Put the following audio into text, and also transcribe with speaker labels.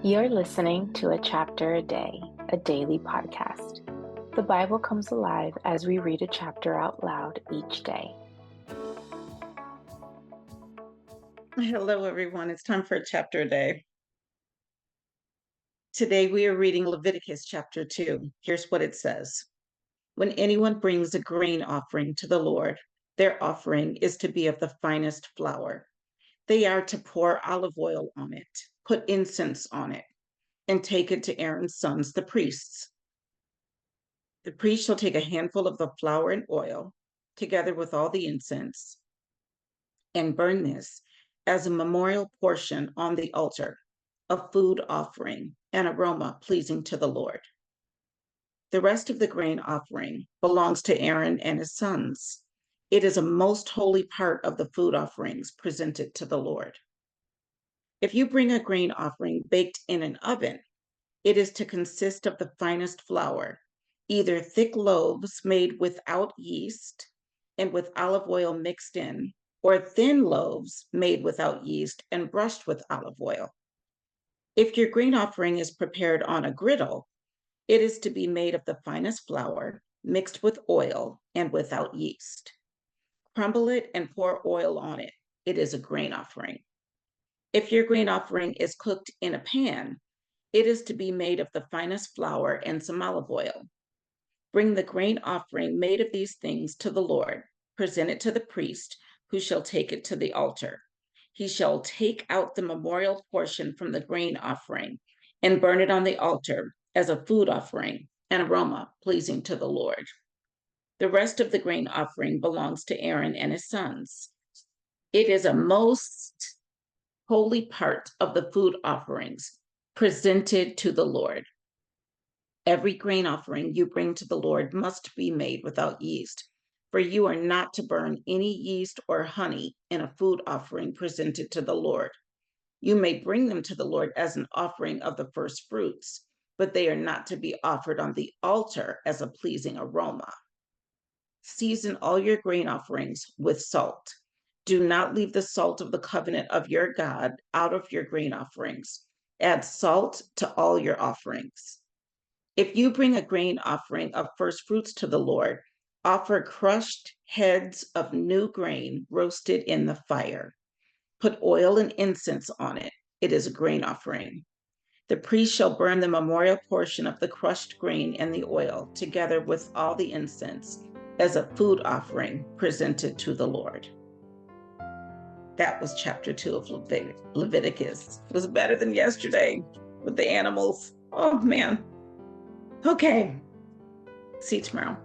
Speaker 1: You're listening to A Chapter a Day, a daily podcast. The Bible comes alive as we read a chapter out loud each day.
Speaker 2: Hello, everyone. It's time for a chapter a day. Today we are reading Leviticus chapter 2. Here's what it says. When anyone brings a grain offering to the Lord, their offering is to be of the finest flour. They are to pour olive oil on it, put incense on it, and take it to Aaron's sons, the priests. The priest shall take a handful of the flour and oil, together with all the incense, and burn this as a memorial portion on the altar, a food offering, an aroma pleasing to the Lord. The rest of the grain offering belongs to Aaron and his sons. It is a most holy part of the food offerings presented to the Lord. If you bring a grain offering baked in an oven, it is to consist of the finest flour, either thick loaves made without yeast and with olive oil mixed in, or thin loaves made without yeast and brushed with olive oil. If your grain offering is prepared on a griddle, it is to be made of the finest flour, mixed with oil and without yeast. Crumble it and pour oil on it. It is a grain offering. If your grain offering is cooked in a pan, it is to be made of the finest flour and some olive oil. Bring the grain offering made of these things to the Lord. Present it to the priest, who shall take it to the altar. He shall take out the memorial portion from the grain offering and burn it on the altar as a food offering, an aroma pleasing to the Lord. The rest of the grain offering belongs to Aaron and his sons. It is a most holy part of the food offerings presented to the Lord. Every grain offering you bring to the Lord must be made without yeast, for you are not to burn any yeast or honey in a food offering presented to the Lord. You may bring them to the Lord as an offering of the first fruits, but they are not to be offered on the altar as a pleasing aroma. Season all your grain offerings with salt. Do not leave the salt of the covenant of your God out of your grain offerings. Add salt to all your offerings. If you bring a grain offering of first fruits to the Lord, offer crushed heads of new grain roasted in the fire. Put oil and incense on it. It is a grain offering. The priest shall burn the memorial portion of the crushed grain and the oil, together with all the incense, as a food offering presented to the Lord. That was chapter 2 of Leviticus. It was better than yesterday with the animals. Oh, man. Okay. See you tomorrow.